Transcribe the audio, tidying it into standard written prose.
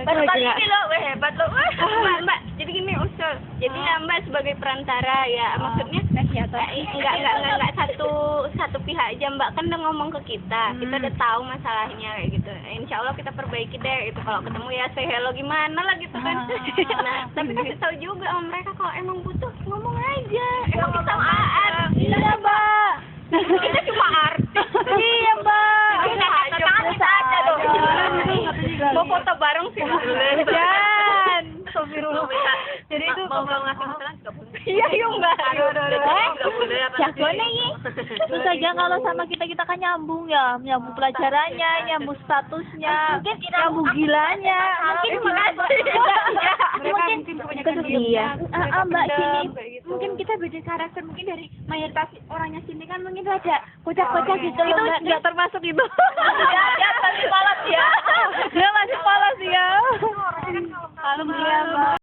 Baru kali ini loh, weh hebat loh. Mbak, jadi gini usul. Jadi ya Mbak sebagai perantara ya, maksudnya enggak satu pihak aja Mbak, kan udah ngomong ke kita udah tahu masalahnya kayak gitu. Insya Allah kita perbaiki deh itu, kalau ketemu ya say hello gimana lah gitu kan. Nah, tapi kasih tahu juga sama mereka kalau emang butuh ngomong aja. Emang kita apaan? Iya, Mbak. Kita cuma artis. Iya, Mbak. Tangan kita aja tuh. Mau foto bareng sih boleh. Dan Astagfirullah. Jadi itu mau ngasih masalah nggak boleh. Iya, Mbak. Nggak boleh apa? Jagoannya ini. Terus aja kalau sama kita kan nyambung ya, nyambung pelajarannya, nyambung statusnya, nyambung gilanya. Mungkin iya. Mbak sini mungkin kita beda karakter, mungkin dari mayoritas orangnya sini kan mungkin ada kocak-kocak gitu. Itu nggak termasuk itu. Ya, masih polos ya. Dia masih polos ya. Alhamdulillah, Mbak.